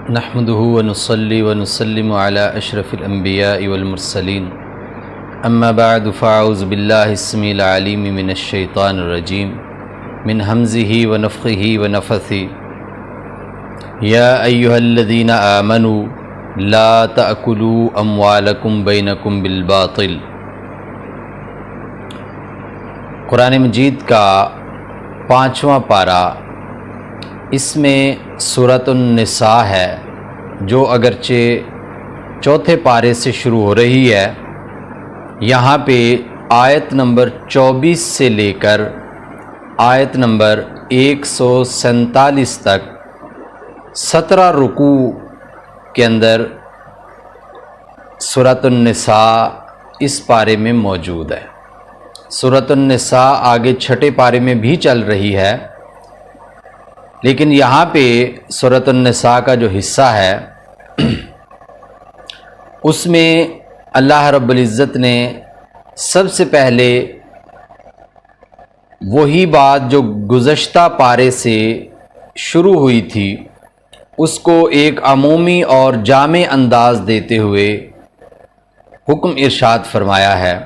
نحمده ونصلي ونسلم على أشرف الأنبياء والمرسلين أما بعد فأعوذ بالله السميع العليم من الشيطان الرجيم من همزه ونفخه ونفثه يا أيها الذين آمنوا لا تأكلوا أموالكم بينكم بالباطل۔ قرآن مجید کا 5واں پارہ، اس میں سورۃ النساء ہے جو اگرچہ چوتھے پارے سے شروع ہو رہی ہے۔ یہاں پہ آیت نمبر 24 سے لے کر آیت نمبر 147 تک 17 رکوع کے اندر سورۃ النساء اس پارے میں موجود ہے۔ سورۃ النساء آگے چھٹے پارے میں بھی چل رہی ہے، لیکن یہاں پہ سورۃ النساء کا جو حصہ ہے اس میں اللہ رب العزت نے سب سے پہلے وہی بات جو گزشتہ پارے سے شروع ہوئی تھی اس کو ایک عمومی اور جامع انداز دیتے ہوئے حکم ارشاد فرمایا ہے،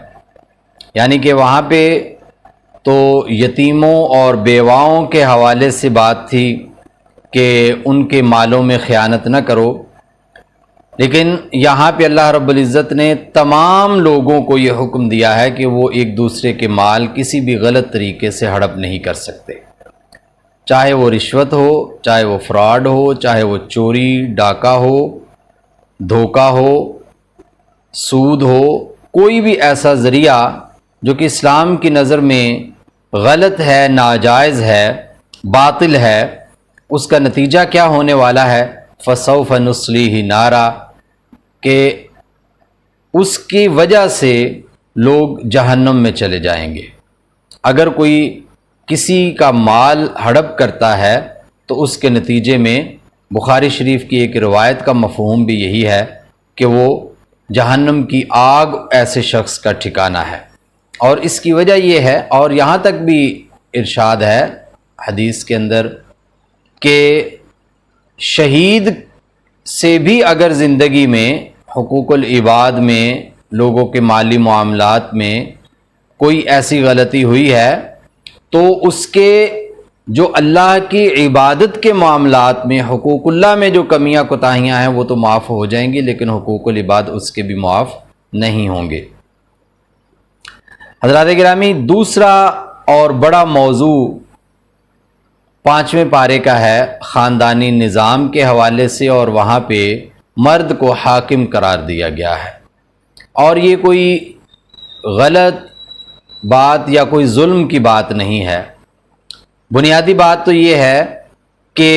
یعنی کہ وہاں پہ تو یتیموں اور بیواؤں کے حوالے سے بات تھی کہ ان کے مالوں میں خیانت نہ کرو، لیکن یہاں پہ اللہ رب العزت نے تمام لوگوں کو یہ حکم دیا ہے کہ وہ ایک دوسرے کے مال کسی بھی غلط طریقے سے ہڑپ نہیں کر سکتے، چاہے وہ رشوت ہو، چاہے وہ فراڈ ہو، چاہے وہ چوری ڈاکہ ہو، دھوکہ ہو، سود ہو، کوئی بھی ایسا ذریعہ جو کہ اسلام کی نظر میں غلط ہے، ناجائز ہے، باطل ہے، اس کا نتیجہ کیا ہونے والا ہے؟ فَسَوْفَ نُصْلِيهِ نَارًا، کہ اس کی وجہ سے لوگ جہنم میں چلے جائیں گے۔ اگر کوئی کسی کا مال ہڑپ کرتا ہے تو اس کے نتیجے میں بخاری شریف کی ایک روایت کا مفہوم بھی یہی ہے کہ وہ جہنم کی آگ ایسے شخص کا ٹھکانہ ہے، اور اس کی وجہ یہ ہے، اور یہاں تک بھی ارشاد ہے حدیث کے اندر کہ شہید سے بھی اگر زندگی میں حقوق العباد میں، لوگوں کے مالی معاملات میں کوئی ایسی غلطی ہوئی ہے تو اس کے جو اللہ کی عبادت کے معاملات میں، حقوق اللہ میں جو کمیاں کوتاہیاں ہیں وہ تو معاف ہو جائیں گی، لیکن حقوق العباد اس کے بھی معاف نہیں ہوں گے۔ حضرات گرامی، دوسرا اور بڑا موضوع 5ویں پارے کا ہے خاندانی نظام کے حوالے سے، اور وہاں پہ مرد کو حاکم قرار دیا گیا ہے، اور یہ کوئی غلط بات یا کوئی ظلم کی بات نہیں ہے۔ بنیادی بات تو یہ ہے کہ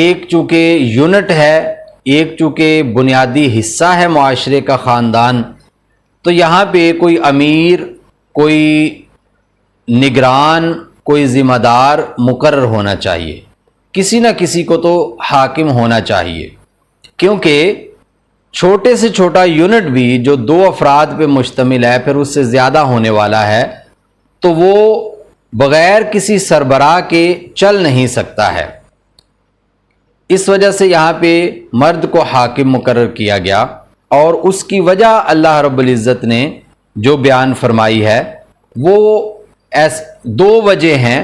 ایک چونکہ یونٹ ہے، ایک چونکہ بنیادی حصہ ہے معاشرے کا خاندان، تو یہاں پہ کوئی امیر، کوئی نگران، کوئی ذمہ دار مقرر ہونا چاہیے، کسی نہ کسی کو تو حاکم ہونا چاہیے، کیونکہ چھوٹے سے چھوٹا یونٹ بھی جو 2 افراد پہ مشتمل ہے، پھر اس سے زیادہ ہونے والا ہے، تو وہ بغیر کسی سربراہ کے چل نہیں سکتا ہے۔ اس وجہ سے یہاں پہ مرد کو حاکم مقرر کیا گیا، اور اس کی وجہ اللہ رب العزت نے جو بیان فرمائی ہے وہ 2 وجہ ہیں۔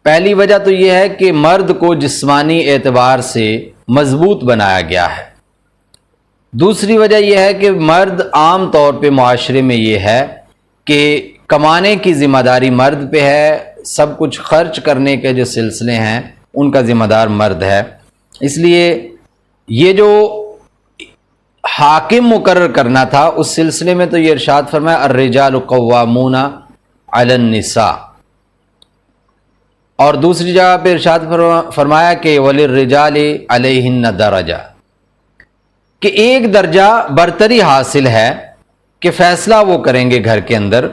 پہلی وجہ تو یہ ہے کہ مرد کو جسمانی اعتبار سے مضبوط بنایا گیا ہے۔ دوسری وجہ یہ ہے کہ مرد عام طور پہ معاشرے میں یہ ہے کہ کمانے کی ذمہ داری مرد پہ ہے، سب کچھ خرچ کرنے کے جو سلسلے ہیں ان کا ذمہ دار مرد ہے، اس لیے یہ جو حاکم مقرر کرنا تھا اس سلسلے میں تو یہ ارشاد فرمایا الرجال قوامون علی النساء، اور دوسری جگہ پہ ارشاد فرمایا کہ وللرجال علیہن درجہ، کہ ایک درجہ برتری حاصل ہے کہ فیصلہ وہ کریں گے گھر کے اندر،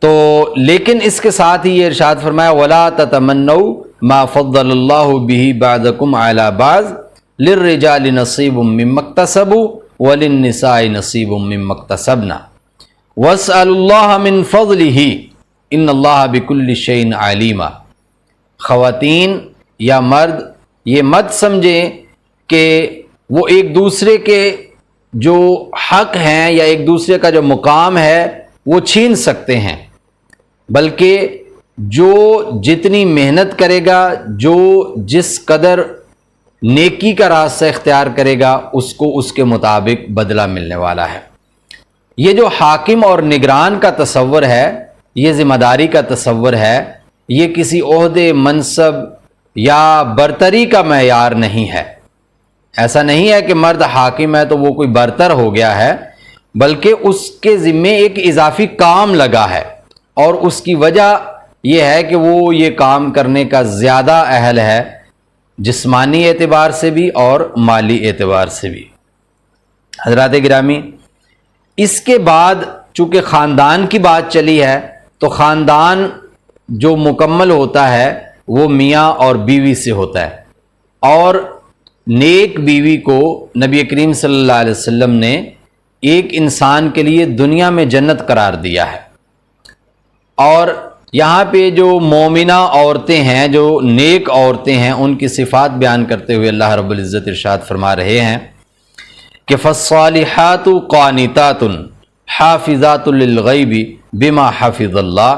تو لیکن اس کے ساتھ ہی یہ ارشاد فرمایا ولا تتمنوا ما فضل اللہ به بعضکم علی بعض للرجال نصیب مما اکتسبوا وللنساء نصیب مما اکتسبن واسألوا اللہ من فضلہ ان اللہ بکل شیء علیم۔ خواتین یا مرد یہ مت سمجھیں کہ وہ ایک دوسرے کے جو حق ہیں یا ایک دوسرے کا جو مقام ہے وہ چھین سکتے ہیں، بلکہ جو جتنی محنت کرے گا، جو جس قدر نیکی کا راستہ اختیار کرے گا، اس کو اس کے مطابق بدلہ ملنے والا ہے۔ یہ جو حاکم اور نگران کا تصور ہے، یہ ذمہ داری کا تصور ہے، یہ کسی عہدے، منصب یا برتری کا معیار نہیں ہے۔ ایسا نہیں ہے کہ مرد حاکم ہے تو وہ کوئی برتر ہو گیا ہے، بلکہ اس کے ذمے ایک اضافی کام لگا ہے، اور اس کی وجہ یہ ہے کہ وہ یہ کام کرنے کا زیادہ اہل ہے، جسمانی اعتبار سے بھی اور مالی اعتبار سے بھی۔ حضرات گرامی، اس کے بعد چونکہ خاندان کی بات چلی ہے، تو خاندان جو مکمل ہوتا ہے وہ میاں اور بیوی سے ہوتا ہے، اور نیک بیوی کو نبی کریم صلی اللہ علیہ وسلم نے ایک انسان کے لیے دنیا میں جنت قرار دیا ہے۔ اور یہاں پہ جو مومنہ عورتیں ہیں، جو نیک عورتیں ہیں، ان کی صفات بیان کرتے ہوئے اللہ رب العزت ارشاد فرما رہے ہیں کہ فالصالحات قانتات حافظات للغیب بما حفظ اللہ،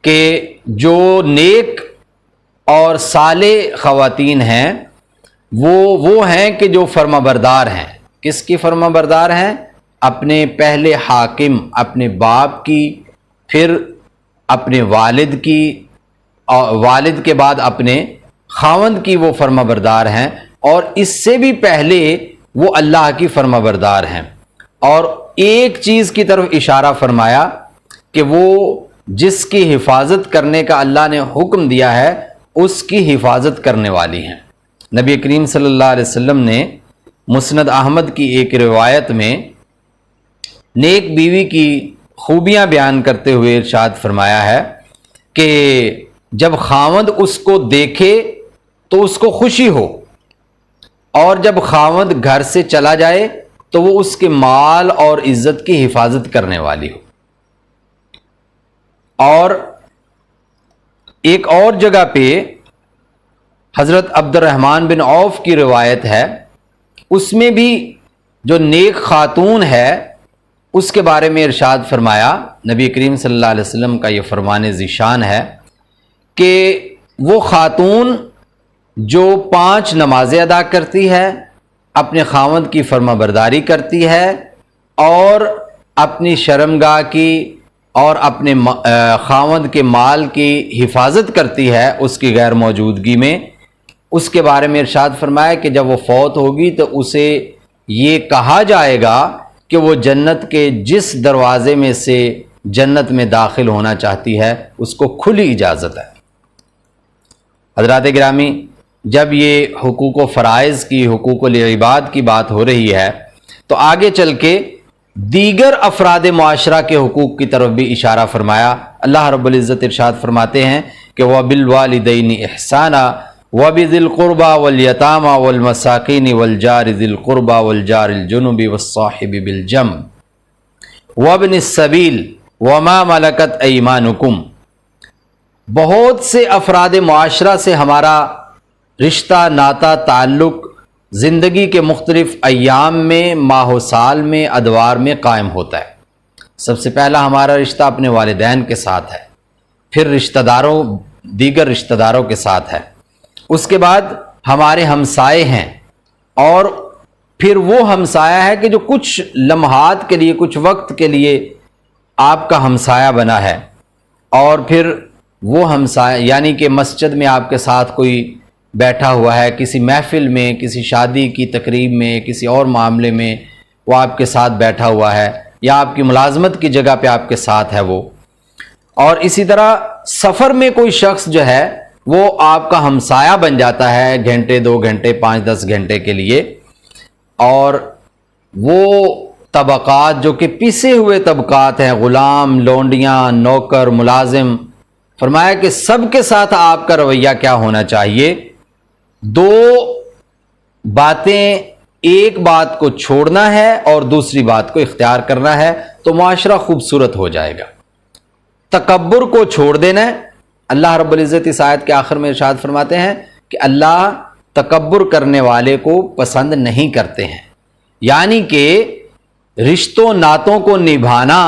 کہ جو نیک اور صالح خواتین ہیں وہ ہیں کہ جو فرما بردار ہیں۔ کس کی فرما بردار ہیں؟ اپنے پہلے حاکم، اپنے باپ کی، پھر اپنے والد کی، والد کے بعد اپنے خاوند کی وہ فرما بردار ہیں، اور اس سے بھی پہلے وہ اللہ کی فرما بردار ہیں۔ اور ایک چیز کی طرف اشارہ فرمایا کہ وہ جس کی حفاظت کرنے کا اللہ نے حکم دیا ہے اس کی حفاظت کرنے والی ہیں۔ نبی کریم صلی اللہ علیہ وسلم نے مسند احمد کی ایک روایت میں نیک بیوی کی خوبیاں بیان کرتے ہوئے ارشاد فرمایا ہے کہ جب خاوند اس کو دیکھے تو اس کو خوشی ہو، اور جب خاوند گھر سے چلا جائے تو وہ اس کے مال اور عزت کی حفاظت کرنے والی ہو۔ اور ایک اور جگہ پہ حضرت عبد الرحمن بن عوف کی روایت ہے، اس میں بھی جو نیک خاتون ہے اس کے بارے میں ارشاد فرمایا، نبی کریم صلی اللہ علیہ وسلم کا یہ فرمان ذیشان ہے کہ وہ خاتون جو 5 نمازیں ادا کرتی ہے، اپنے خاوند کی فرما برداری کرتی ہے، اور اپنی شرمگاہ کی اور اپنے خاوند کے مال کی حفاظت کرتی ہے اس کی غیر موجودگی میں، اس کے بارے میں ارشاد فرمایا کہ جب وہ فوت ہوگی تو اسے یہ کہا جائے گا کہ وہ جنت کے جس دروازے میں سے جنت میں داخل ہونا چاہتی ہے اس کو کھلی اجازت ہے۔ حضرات گرامی، جب یہ حقوق و فرائض کی، حقوق العباد کی بات ہو رہی ہے تو آگے چل کے دیگر افراد معاشرہ کے حقوق کی طرف بھی اشارہ فرمایا۔ اللہ رب العزت ارشاد فرماتے ہیں کہ وَبِالْوَالِدَيْنِ إِحْسَانًا وَبِذِي الْقُرْبَى وَالْيَتَامَى وَالْمَسَاكِينِ وَالْجَارِ ذِي الْقُرْبَى وَالْجَارِ الْجُنُبِ وَالصَّاحِبِ بِالْجَنبِ وَابْنِ السَّبِيلِ وَمَا مَلَكَتْ أَيْمَانُكُمْ۔ بہت سے افراد معاشرہ سے ہمارا رشتہ، ناتا، تعلق زندگی کے مختلف ایام میں، ماہ و سال میں، ادوار میں قائم ہوتا ہے۔ سب سے پہلا ہمارا رشتہ اپنے والدین کے ساتھ ہے، پھر رشتہ داروں، دیگر رشتہ داروں کے ساتھ ہے، اس کے بعد ہمارے ہمسائے ہیں، اور پھر وہ ہمسایہ ہے کہ جو کچھ لمحات کے لیے، کچھ وقت کے لیے آپ کا ہمسایہ بنا ہے، اور پھر وہ ہمسایہ یعنی کہ مسجد میں آپ کے ساتھ کوئی بیٹھا ہوا ہے، کسی محفل میں، کسی شادی کی تقریب میں، کسی اور معاملے میں وہ آپ کے ساتھ بیٹھا ہوا ہے، یا آپ کی ملازمت کی جگہ پہ آپ کے ساتھ ہے وہ۔ اور اسی طرح سفر میں کوئی شخص جو ہے وہ آپ کا ہمسایہ بن جاتا ہے گھنٹے، 2 گھنٹے، 5-10 گھنٹے کے لیے۔ اور وہ طبقات جو کہ پسے ہوئے طبقات ہیں، غلام، لونڈیاں، نوکر، ملازم، فرمایا کہ سب کے ساتھ آپ کا رویہ کیا ہونا چاہیے؟ 2 باتیں، ایک بات کو چھوڑنا ہے اور دوسری بات کو اختیار کرنا ہے، تو معاشرہ خوبصورت ہو جائے گا۔ تکبر کو چھوڑ دینا ہے۔ اللہ رب العزت اس آیت کے آخر میں ارشاد فرماتے ہیں کہ اللہ تکبر کرنے والے کو پسند نہیں کرتے ہیں۔ یعنی کہ رشتوں ناتوں کو نبھانا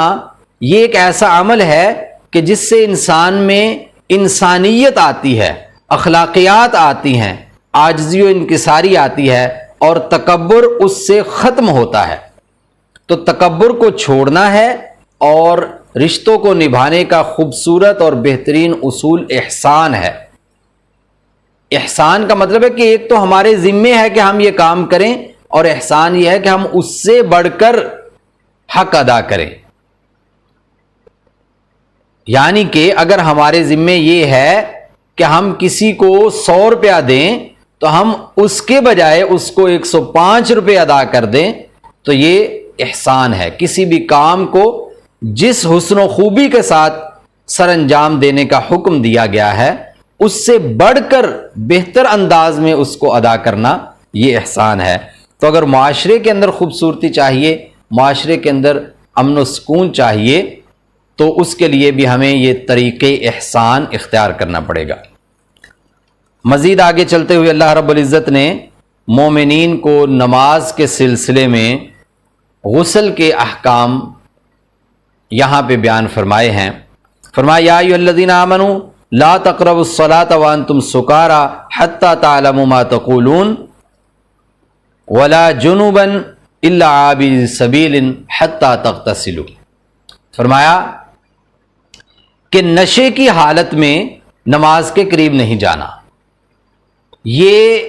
یہ ایک ایسا عمل ہے کہ جس سے انسان میں انسانیت آتی ہے، اخلاقیات آتی ہیں، عاجزی و انکساری آتی ہے، اور تکبر اس سے ختم ہوتا ہے۔ تو تکبر کو چھوڑنا ہے، اور رشتوں کو نبھانے کا خوبصورت اور بہترین اصول احسان ہے۔ احسان کا مطلب ہے کہ ایک تو ہمارے ذمے ہے کہ ہم یہ کام کریں، اور احسان یہ ہے کہ ہم اس سے بڑھ کر حق ادا کریں۔ یعنی کہ اگر ہمارے ذمے یہ ہے کہ ہم کسی کو 100 روپیہ دیں تو ہم اس کے بجائے اس کو 105 روپے ادا کر دیں، تو یہ احسان ہے۔ کسی بھی کام کو جس حسن و خوبی کے ساتھ سر انجام دینے کا حکم دیا گیا ہے، اس سے بڑھ کر بہتر انداز میں اس کو ادا کرنا یہ احسان ہے۔ تو اگر معاشرے کے اندر خوبصورتی چاہیے، معاشرے کے اندر امن و سکون چاہیے، تو اس کے لیے بھی ہمیں یہ طریقے احسان اختیار کرنا پڑے گا۔ مزید آگے چلتے ہوئے اللہ رب العزت نے مومنین کو نماز کے سلسلے میں غسل کے احکام یہاں پہ بیان فرمائے ہیں۔ فرمایا یا ایھا الذین آمنوا لا تقربوا الصلاة وانتم سکارى حتى تعلموا ما تقولون ولا جنبا الا عابر سبیل حتى تغتسلوا۔ فرمایا کہ نشے کی حالت میں نماز کے قریب نہیں جانا۔ یہ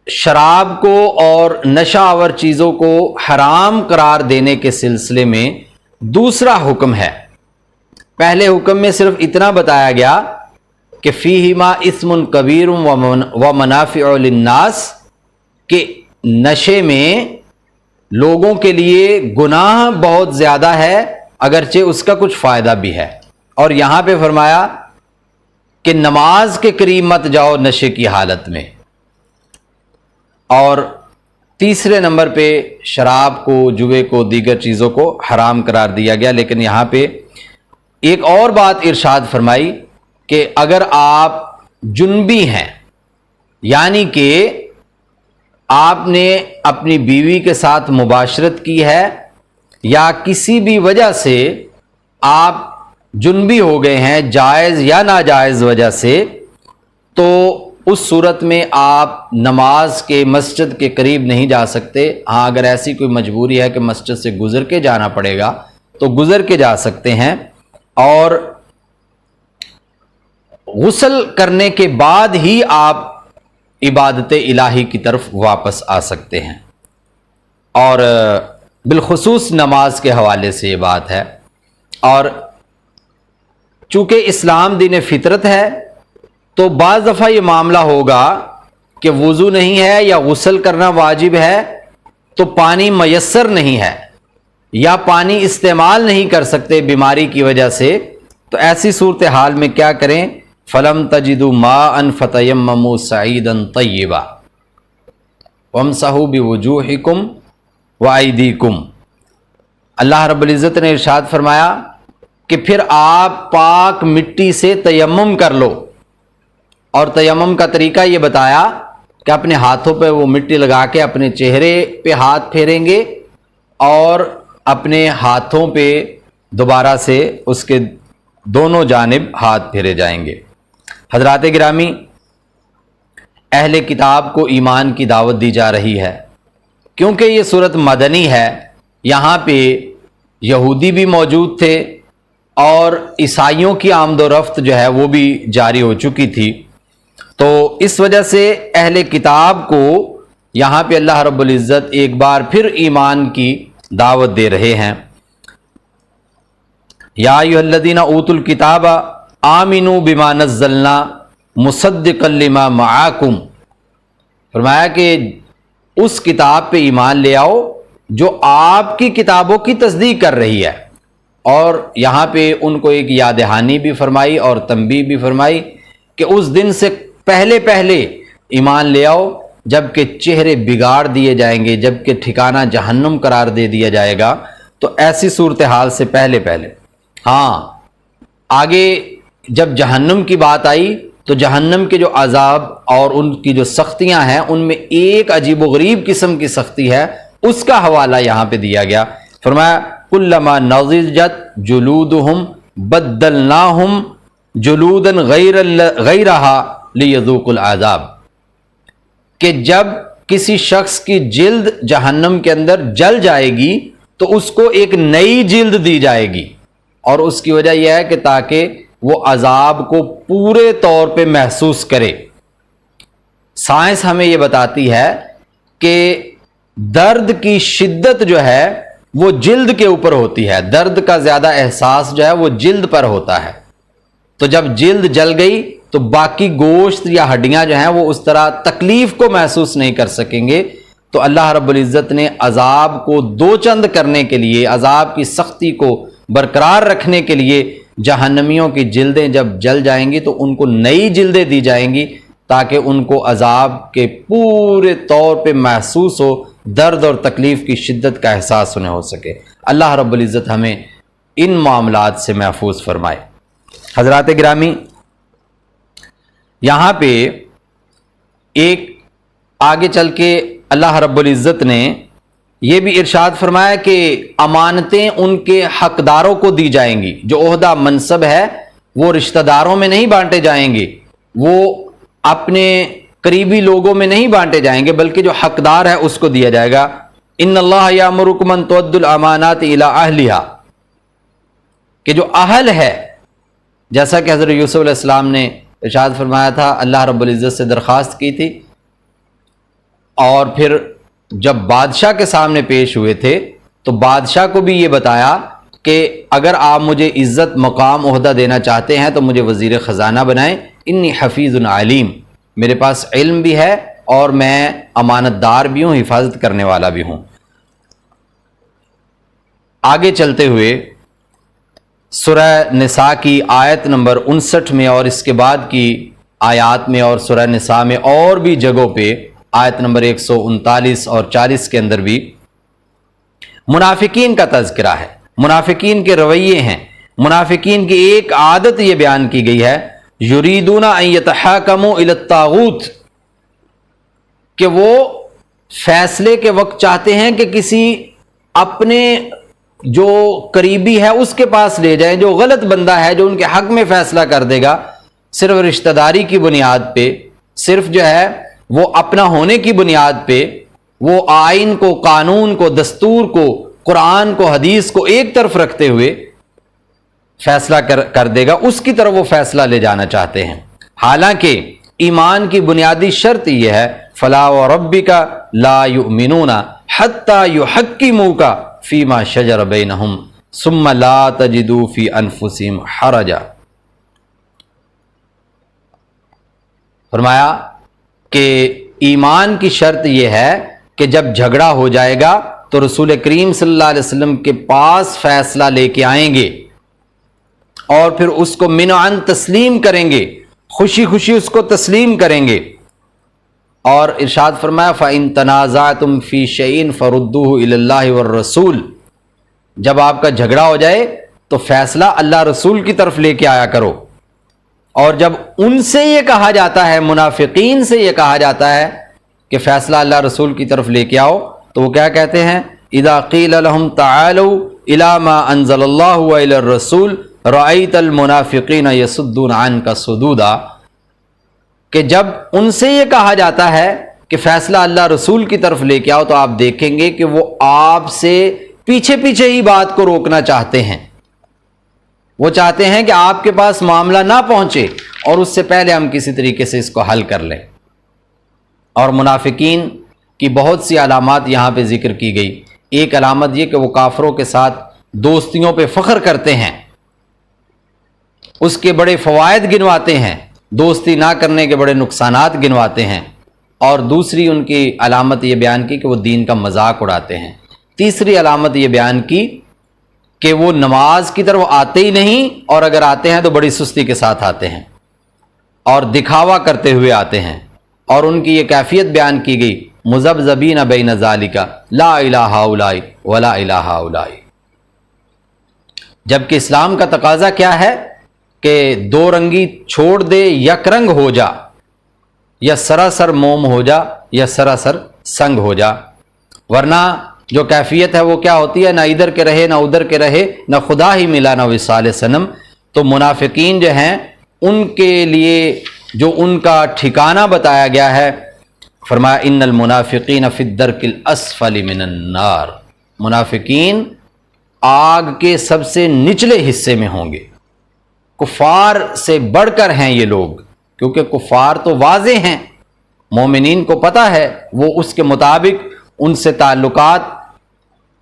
شراب کو اور نشہ آور چیزوں کو حرام قرار دینے کے سلسلے میں دوسرا حکم ہے۔ پہلے حکم میں صرف اتنا بتایا گیا کہ فیہما اثم کبیر و منافع للناس، کہ نشے میں لوگوں کے لیے گناہ بہت زیادہ ہے، اگرچہ اس کا کچھ فائدہ بھی ہے۔ اور یہاں پہ فرمایا کہ نماز کے قریب مت جاؤ نشے کی حالت میں۔ اور تیسرے نمبر پہ شراب کو، جوے کو، دیگر چیزوں کو حرام قرار دیا گیا۔ لیکن یہاں پہ ایک اور بات ارشاد فرمائی کہ اگر آپ جنبی ہیں، یعنی کہ آپ نے اپنی بیوی کے ساتھ مباشرت کی ہے، یا کسی بھی وجہ سے آپ جنبی ہو گئے ہیں، جائز یا ناجائز وجہ سے، تو اس صورت میں آپ نماز کے مسجد کے قریب نہیں جا سکتے۔ ہاں اگر ایسی کوئی مجبوری ہے کہ مسجد سے گزر کے جانا پڑے گا تو گزر کے جا سکتے ہیں، اور غسل کرنے کے بعد ہی آپ عبادت الہی کی طرف واپس آ سکتے ہیں۔ اور بالخصوص نماز کے حوالے سے یہ بات ہے۔ اور چونکہ اسلام دین فطرت ہے، تو بعض دفعہ یہ معاملہ ہوگا کہ وضو نہیں ہے یا غسل کرنا واجب ہے، تو پانی میسر نہیں ہے یا پانی استعمال نہیں کر سکتے بیماری کی وجہ سے، تو ایسی صورتحال میں کیا کریں؟ فَلَمْ تَجِدُوا مَاءً فَتَيَمَّمُوا صَعِيدًا طَيِّبًا وَامْسَحُوا بِوُجُوهِكُمْ وَأَيْدِيكُمْ۔ اللہ رب العزت نے ارشاد فرمایا کہ پھر آپ پاک مٹی سے تیمم کر لو، اور تیمم کا طریقہ یہ بتایا کہ اپنے ہاتھوں پہ وہ مٹی لگا کے اپنے چہرے پہ ہاتھ پھیریں گے، اور اپنے ہاتھوں پہ دوبارہ سے اس کے دونوں جانب ہاتھ پھیرے جائیں گے۔ حضرات گرامی، اہل کتاب کو ایمان کی دعوت دی جا رہی ہے، کیونکہ یہ صورت مدنی ہے۔ یہاں پہ یہودی بھی موجود تھے، اور عیسائیوں کی آمد و رفت جو ہے وہ بھی جاری ہو چکی تھی، تو اس وجہ سے اہل کتاب کو یہاں پہ اللہ رب العزت ایک بار پھر ایمان کی دعوت دے رہے ہیں۔ یا ایھا الذین اوتوا الکتاب آمنوا بما نزلنا مصدقا لما معکم۔ فرمایا کہ اس کتاب پہ ایمان لے آؤ جو آپ کی کتابوں کی تصدیق کر رہی ہے۔ اور یہاں پہ ان کو ایک یاد دہانی بھی فرمائی اور تنبیہ بھی فرمائی کہ اس دن سے پہلے ایمان لے آؤ جب کہ چہرے بگاڑ دیے جائیں گے، جب کہ ٹھکانہ جہنم قرار دے دیا جائے گا۔ تو ایسی صورتحال سے پہلے ہاں آگے جب جہنم کی بات آئی تو جہنم کے جو عذاب اور ان کی جو سختیاں ہیں ان میں ایک عجیب و غریب قسم کی سختی ہے، اس کا حوالہ یہاں پہ دیا گیا۔ فرمایا کلما نضجت جلودہم بدلناہم جلودا غیرہا لیذوقوا العذاب، کہ جب کسی شخص کی جلد جہنم کے اندر جل جائے گی تو اس کو ایک نئی جلد دی جائے گی، اور اس کی وجہ یہ ہے کہ تاکہ وہ عذاب کو پورے طور پہ محسوس کرے۔ سائنس ہمیں یہ بتاتی ہے کہ درد کی شدت جو ہے وہ جلد کے اوپر ہوتی ہے، درد کا زیادہ احساس جو ہے وہ جلد پر ہوتا ہے، تو جب جلد جل گئی تو باقی گوشت یا ہڈیاں جو ہیں وہ اس طرح تکلیف کو محسوس نہیں کر سکیں گے۔ تو اللہ رب العزت نے عذاب کو دو چند کرنے کے لیے، عذاب کی سختی کو برقرار رکھنے کے لیے، جہنمیوں کی جلدیں جب جل جائیں گی تو ان کو نئی جلدیں دی جائیں گی تاکہ ان کو عذاب کے پورے طور پہ محسوس ہو، درد اور تکلیف کی شدت کا احساس انہیں ہو سکے۔ اللہ رب العزت ہمیں ان معاملات سے محفوظ فرمائے۔ حضرات گرامی، یہاں پہ ایک آگے چل کے اللہ رب العزت نے یہ بھی ارشاد فرمایا کہ امانتیں ان کے حقداروں کو دی جائیں گی۔ جو عہدہ منصب ہے وہ رشتہ داروں میں نہیں بانٹے جائیں گے، وہ اپنے قریبی لوگوں میں نہیں بانٹے جائیں گے، بلکہ جو حقدار ہے اس کو دیا جائے گا۔ ان اللہ یامرکم ان تؤدوا الامانات الی اہلھا، کہ جو اہل ہے، جیسا کہ حضرت یوسف علیہ السلام نے ارشاد فرمایا تھا، اللہ رب العزت سے درخواست کی تھی، اور پھر جب بادشاہ کے سامنے پیش ہوئے تھے تو بادشاہ کو بھی یہ بتایا کہ اگر آپ مجھے عزت مقام عہدہ دینا چاہتے ہیں تو مجھے وزیر خزانہ بنائیں، انی حفیظ علیم، میرے پاس علم بھی ہے اور میں امانت دار بھی ہوں، حفاظت کرنے والا بھی ہوں۔ آگے چلتے ہوئے سورہ نساء کی آیت نمبر 59 میں اور اس کے بعد کی آیات میں، اور سورہ نساء میں اور بھی جگہوں پہ آیت نمبر 139 اور 40 کے اندر بھی منافقین کا تذکرہ ہے، منافقین کے رویے ہیں۔ منافقین کی ایک عادت یہ بیان کی گئی ہے، یریدون ان یتحاکموا الی الطاغوت، کہ وہ فیصلے کے وقت چاہتے ہیں کہ کسی اپنے جو قریبی ہے اس کے پاس لے جائیں، جو غلط بندہ ہے جو ان کے حق میں فیصلہ کر دے گا، صرف رشتہ داری کی بنیاد پہ، صرف جو ہے وہ اپنا ہونے کی بنیاد پہ، وہ آئین کو، قانون کو، دستور کو، قرآن کو، حدیث کو ایک طرف رکھتے ہوئے فیصلہ کر دے گا، اس کی طرف وہ فیصلہ لے جانا چاہتے ہیں۔ حالانکہ ایمان کی بنیادی شرط یہ ہے، فلا وربک لا یؤمنون حتی یحکموک فیما شجر بینہم ثم لا تجدوا فی انفسہم حرجا۔ فرمایا کہ ایمان کی شرط یہ ہے کہ جب جھگڑا ہو جائے گا تو رسول کریم صلی اللہ علیہ وسلم کے پاس فیصلہ لے کے آئیں گے اور پھر اس کو منعن تسلیم کریں گے، خوشی خوشی اس کو تسلیم کریں گے۔ اور ارشاد فرمایا فَإِن تَنَازَعْتُمْ فِي شَيْءٍ فَرُدُّوهُ إِلَى اللَّهِ وَالرَّسُولِ، جب آپ کا جھگڑا ہو جائے تو فیصلہ اللہ رسول کی طرف لے کے آیا کرو۔ اور جب ان سے یہ کہا جاتا ہے، منافقین سے یہ کہا جاتا ہے کہ فیصلہ اللہ رسول کی طرف لے کے آؤ، تو وہ کیا کہتے ہیں؟ اذا قیل لهم تعالوا الى ما انزل اللہ والى الرسول رأیت المنافقین یصدون عنک صدودا، کہ جب ان سے یہ کہا جاتا ہے کہ فیصلہ اللہ رسول کی طرف لے کے آؤ تو آپ دیکھیں گے کہ وہ آپ سے پیچھے پیچھے ہی بات کو روکنا چاہتے ہیں، وہ چاہتے ہیں کہ آپ کے پاس معاملہ نہ پہنچے اور اس سے پہلے ہم کسی طریقے سے اس کو حل کر لیں۔ اور منافقین کی بہت سی علامات یہاں پہ ذکر کی گئی۔ ایک علامت یہ کہ وہ کافروں کے ساتھ دوستیوں پہ فخر کرتے ہیں، اس کے بڑے فوائد گنواتے ہیں، دوستی نہ کرنے کے بڑے نقصانات گنواتے ہیں۔ اور دوسری ان کی علامت یہ بیان کی کہ وہ دین کا مذاق اڑاتے ہیں۔ تیسری علامت یہ بیان کی کہ وہ نماز کی طرف آتے ہی نہیں، اور اگر آتے ہیں تو بڑی سستی کے ساتھ آتے ہیں اور دکھاوا کرتے ہوئے آتے ہیں۔ اور ان کی یہ کیفیت بیان کی گئی، مذبذبین بین ذالک لا الہ ہؤلاء ولا الہ ہؤلاء، جبکہ اسلام کا تقاضا کیا ہے کہ دو رنگی چھوڑ دے، یک رنگ ہو جا، یا سراسر موم ہو جا یا سراسر سنگ ہو جا. ورنہ جو کیفیت ہے وہ کیا ہوتی ہے؟ نہ ادھر کے رہے نہ ادھر کے رہے، نہ خدا ہی ملا نہ وصال صنم. تو منافقین جو ہیں ان کے لیے جو ان کا ٹھکانہ بتایا گیا ہے، فرمایا ان المنافقین فی الدرک الاسفل من النار، منافقین آگ کے سب سے نچلے حصے میں ہوں گے. کفار سے بڑھ کر ہیں یہ لوگ، کیونکہ کفار تو واضح ہیں، مومنین کو پتہ ہے، وہ اس کے مطابق ان سے تعلقات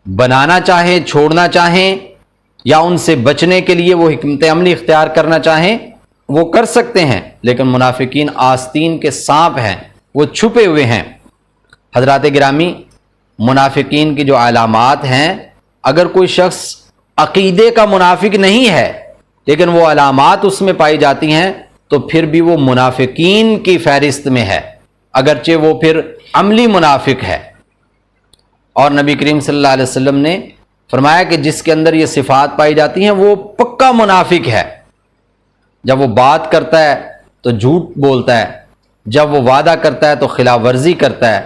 بنانا چاہیں، چھوڑنا چاہیں، یا ان سے بچنے کے لیے وہ حکمت عملی اختیار کرنا چاہیں وہ کر سکتے ہیں. لیکن منافقین آستین کے سانپ ہیں، وہ چھپے ہوئے ہیں. حضرات گرامی، منافقین کی جو علامات ہیں، اگر کوئی شخص عقیدے کا منافق نہیں ہے لیکن وہ علامات اس میں پائی جاتی ہیں تو پھر بھی وہ منافقین کی فہرست میں ہے، اگرچہ وہ پھر عملی منافق ہے. اور نبی کریم صلی اللہ علیہ وسلم نے فرمایا کہ جس کے اندر یہ صفات پائی جاتی ہیں وہ پکا منافق ہے. جب وہ بات کرتا ہے تو جھوٹ بولتا ہے، جب وہ وعدہ کرتا ہے تو خلاف ورزی کرتا ہے،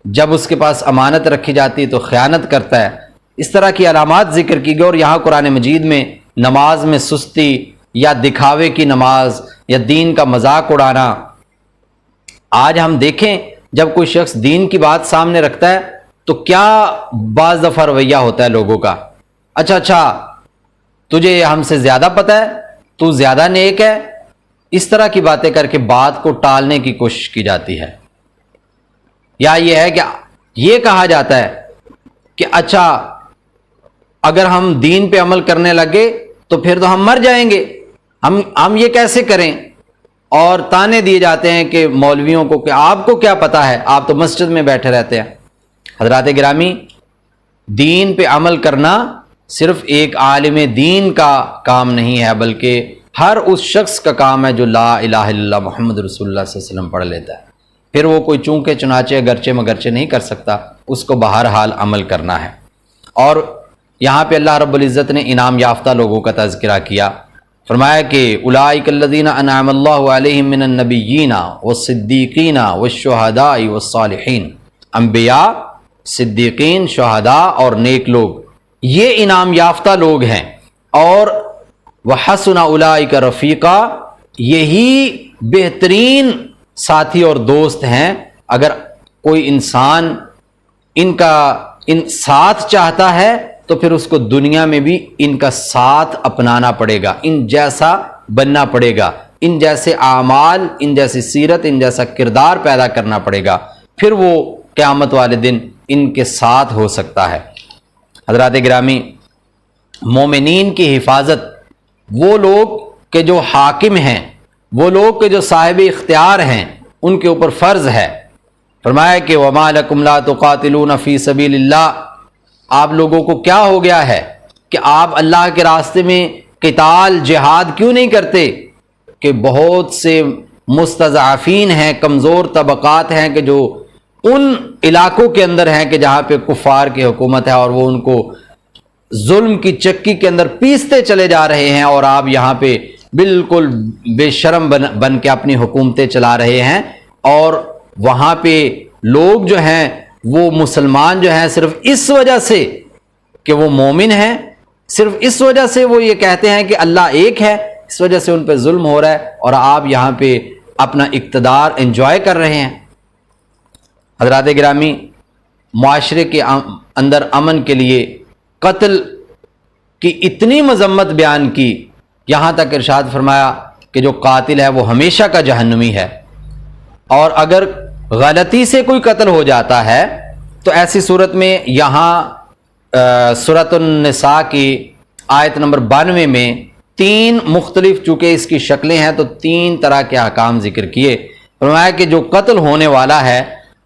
جب اس کے پاس امانت رکھی جاتی ہے تو خیانت کرتا ہے. اس طرح کی علامات ذکر کی گئی. اور یہاں قرآن مجید میں نماز میں سستی یا دکھاوے کی نماز یا دین کا مذاق اڑانا، آج ہم دیکھیں جب کوئی شخص دین کی بات سامنے رکھتا ہے تو کیا بعض دفعہ رویہ ہوتا ہے لوگوں کا، اچھا تجھے ہم سے زیادہ پتہ ہے، تو زیادہ نیک ہے. اس طرح کی باتیں کر کے بات کو ٹالنے کی کوشش کی جاتی ہے. یا یہ ہے کہ یہ کہا جاتا ہے کہ اچھا اگر ہم دین پہ عمل کرنے لگے تو پھر تو ہم مر جائیں گے، ہم یہ کیسے کریں؟ اور تانے دیے جاتے ہیں کہ مولویوں کو کہ آپ کو کیا پتہ ہے، آپ تو مسجد میں بیٹھے رہتے ہیں. حضرات گرامی، دین پہ عمل کرنا صرف ایک عالم دین کا کام نہیں ہے، بلکہ ہر اس شخص کا کام ہے جو لا الہ الا اللہ محمد رسول اللہ صلی اللہ علیہ وسلم پڑھ لیتا ہے. پھر وہ کوئی چونکے چنانچے گرچے مگرچے نہیں کر سکتا، اس کو بہرحال عمل کرنا ہے. اور یہاں پہ اللہ رب العزت نے انعام یافتہ لوگوں کا تذکرہ کیا. فرمایا کہ اولئک الذین انعم اللہ علیہم من النبیین والصدیقین والشہداء والصالحین، انبیاء، صدیقین، شہداء اور نیک لوگ یہ انعام یافتہ لوگ ہیں. اور وحسن اولئک رفیقا، یہی بہترین ساتھی اور دوست ہیں. اگر کوئی انسان ان ساتھ چاہتا ہے تو پھر اس کو دنیا میں بھی ان کا ساتھ اپنانا پڑے گا، ان جیسا بننا پڑے گا، ان جیسے اعمال، ان جیسی سیرت، ان جیسا کردار پیدا کرنا پڑے گا، پھر وہ قیامت والے دن ان کے ساتھ ہو سکتا ہے. حضرات گرامی، مومنین کی حفاظت وہ لوگ کہ جو حاکم ہیں، وہ لوگ کہ جو صاحب اختیار ہیں، ان کے اوپر فرض ہے. فرمایا کہ وما لکم لا تقاتلون فی سبیل اللہ، آپ لوگوں کو کیا ہو گیا ہے کہ آپ اللہ کے راستے میں قتال، جہاد کیوں نہیں کرتے؟ کہ بہت سے مستضعفین ہیں، کمزور طبقات ہیں کہ جو ان علاقوں کے اندر ہیں کہ جہاں پہ کفار کی حکومت ہے اور وہ ان کو ظلم کی چکی کے اندر پیستے چلے جا رہے ہیں، اور آپ یہاں پہ بالکل بے شرم بن کے اپنی حکومتیں چلا رہے ہیں. اور وہاں پہ لوگ جو ہیں وہ مسلمان جو ہیں صرف اس وجہ سے کہ وہ مومن ہیں، صرف اس وجہ سے وہ یہ کہتے ہیں کہ اللہ ایک ہے، اس وجہ سے ان پہ ظلم ہو رہا ہے اور آپ یہاں پہ اپنا اقتدار انجوائے کر رہے ہیں. حضرات گرامی، معاشرے کے اندر امن کے لیے قتل کی اتنی مذمت بیان کی، یہاں تک ارشاد فرمایا کہ جو قاتل ہے وہ ہمیشہ کا جہنمی ہے. اور اگر غلطی سے کوئی قتل ہو جاتا ہے تو ایسی صورت میں یہاں سورۃ النساء کی آیت نمبر 92 میں 3 مختلف، چونکہ اس کی شکلیں ہیں تو 3 طرح کے احکام ذکر کیے. فرمایا کہ جو قتل ہونے والا ہے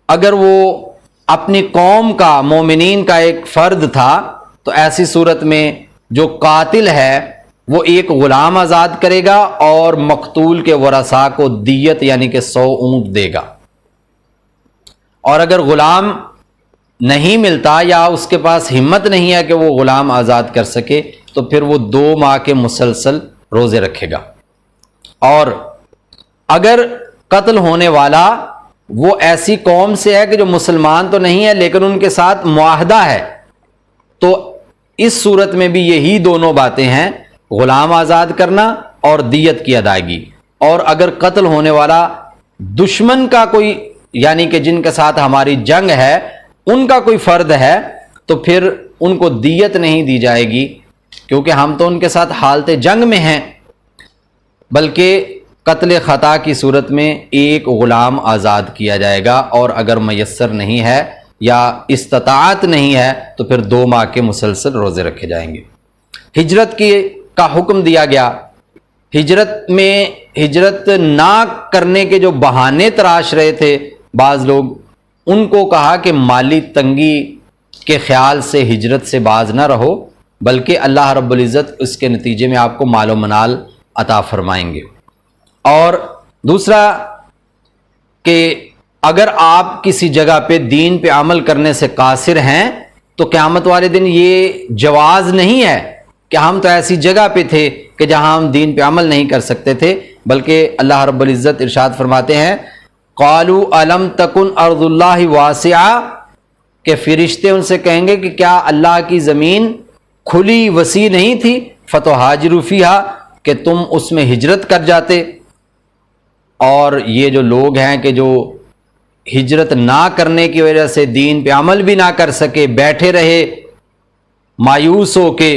اگر وہ اپنی قوم کا، مومنین کا ایک فرد تھا تو ایسی صورت میں جو قاتل ہے وہ ایک غلام آزاد کرے گا اور مقتول کے ورثاء کو دیت یعنی کہ 100 اونٹ دے گا. اور اگر غلام نہیں ملتا یا اس کے پاس ہمت نہیں ہے کہ وہ غلام آزاد کر سکے تو پھر وہ 2 ماہ کے مسلسل روزے رکھے گا. اور اگر قتل ہونے والا وہ ایسی قوم سے ہے کہ جو مسلمان تو نہیں ہے لیکن ان کے ساتھ معاہدہ ہے، تو اس صورت میں بھی یہی دونوں باتیں ہیں، غلام آزاد کرنا اور دیت کی ادائیگی۔ اور اگر قتل ہونے والا دشمن کا کوئی، یعنی کہ جن کے ساتھ ہماری جنگ ہے، ان کا کوئی فرد ہے، تو پھر ان کو دیت نہیں دی جائے گی کیونکہ ہم تو ان کے ساتھ حالت جنگ میں ہیں، بلکہ قتل خطا کی صورت میں ایک غلام آزاد کیا جائے گا، اور اگر میسر نہیں ہے یا استطاعت نہیں ہے تو پھر 2 ماہ کے مسلسل روزے رکھے جائیں گے۔ ہجرت کا حکم دیا گیا۔ ہجرت نہ کرنے کے جو بہانے تراش رہے تھے بعض لوگ، ان کو کہا کہ مالی تنگی کے خیال سے ہجرت سے باز نہ رہو، بلکہ اللہ رب العزت اس کے نتیجے میں آپ کو مال و منال عطا فرمائیں گے۔ اور دوسرا کہ اگر آپ کسی جگہ پہ دین پہ عمل کرنے سے قاصر ہیں تو قیامت والے دن یہ جواز نہیں ہے کہ ہم تو ایسی جگہ پہ تھے کہ جہاں ہم دین پہ عمل نہیں کر سکتے تھے، بلکہ اللہ رب العزت ارشاد فرماتے ہیں قالوا الم تکن ارض اللہ واسعہ، کہ فرشتے ان سے کہیں گے کہ کیا اللہ کی زمین کھلی وسیع نہیں تھی، فتہاجروا فیہا، کہ تم اس میں ہجرت کر جاتے۔ اور یہ جو لوگ ہیں کہ جو ہجرت نہ کرنے کی وجہ سے دین پہ عمل بھی نہ کر سکے، بیٹھے رہے مایوس ہو کے،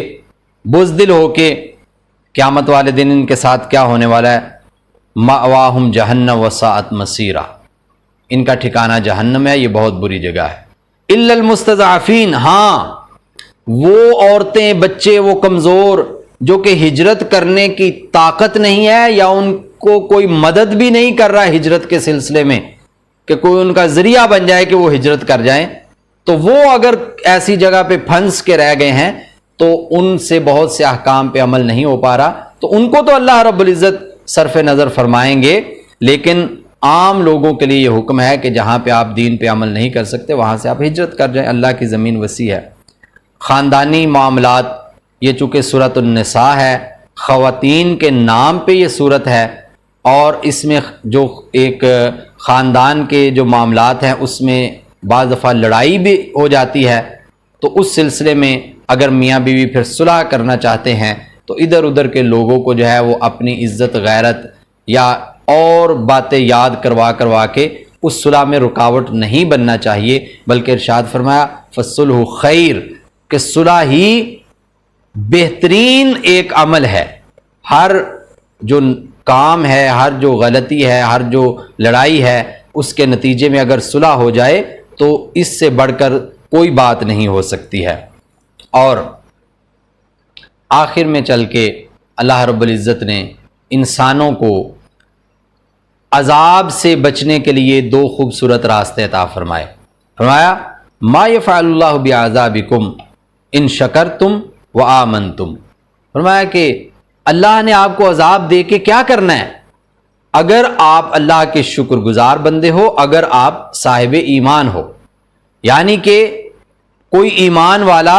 بزدل ہو کے، قیامت والے دن ان کے ساتھ کیا ہونے والا ہے؟ مأواہم جہنم وساءت مصیرا، ان کا ٹھکانہ جہنم ہے، یہ بہت بری جگہ ہے۔ الا المستضعفین، ہاں وہ عورتیں، بچے، وہ کمزور جو کہ ہجرت کرنے کی طاقت نہیں ہے یا ان کو کوئی مدد بھی نہیں کر رہا ہے ہجرت کے سلسلے میں کہ کوئی ان کا ذریعہ بن جائے کہ وہ ہجرت کر جائیں، تو وہ اگر ایسی جگہ پہ پھنس کے رہ گئے ہیں تو ان سے بہت سے احکام پہ عمل نہیں ہو پا رہا، تو ان کو تو اللہ رب العزت صرف نظر فرمائیں گے، لیکن عام لوگوں کے لیے یہ حکم ہے کہ جہاں پہ آپ دین پہ عمل نہیں کر سکتے وہاں سے آپ ہجرت کر جائیں، اللہ کی زمین وسیع ہے۔ خاندانی معاملات، یہ چونکہ سورۃ النساء ہے، خواتین کے نام پہ یہ صورت ہے، اور اس میں جو ایک خاندان کے جو معاملات ہیں اس میں بعض دفعہ لڑائی بھی ہو جاتی ہے، تو اس سلسلے میں اگر میاں بیوی پھر صلح کرنا چاہتے ہیں تو ادھر ادھر کے لوگوں کو جو ہے وہ اپنی عزت، غیرت یا اور باتیں یاد کروا کے اس صلح میں رکاوٹ نہیں بننا چاہیے، بلکہ ارشاد فرمایا فالصلح خیر، کہ صلح ہی بہترین ایک عمل ہے۔ ہر جو کام ہے، ہر جو غلطی ہے، ہر جو لڑائی ہے، اس کے نتیجے میں اگر صلح ہو جائے تو اس سے بڑھ کر کوئی بات نہیں ہو سکتی ہے۔ اور آخر میں چل کے اللہ رب العزت نے انسانوں کو عذاب سے بچنے کے لیے 2 خوبصورت راستے عطا فرمائے۔ فرمایا ما یفعل اللہ بعذابکم ان شکرتم وآمنتم، فرمایا کہ اللہ نے آپ کو عذاب دے کے کیا کرنا ہے اگر آپ اللہ کے شکر گزار بندے ہو، اگر آپ صاحب ایمان ہو، یعنی کہ کوئی ایمان والا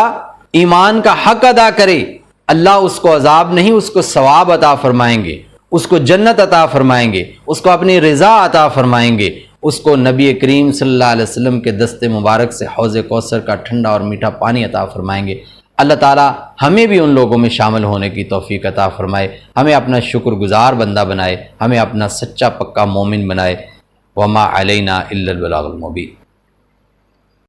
ایمان کا حق ادا کرے، اللہ اس کو عذاب نہیں، اس کو ثواب عطا فرمائیں گے، اس کو جنت عطا فرمائیں گے، اس کو اپنی رضا عطا فرمائیں گے، اس کو نبی کریم صلی اللہ علیہ وسلم کے دست مبارک سے حوض کوثر کا ٹھنڈا اور میٹھا پانی عطا فرمائیں گے۔ اللہ تعالیٰ ہمیں بھی ان لوگوں میں شامل ہونے کی توفیق عطا فرمائے، ہمیں اپنا شکر گزار بندہ بنائے، ہمیں اپنا سچا پکا مومن بنائے۔ وما علینا الا البلاغ المبین۔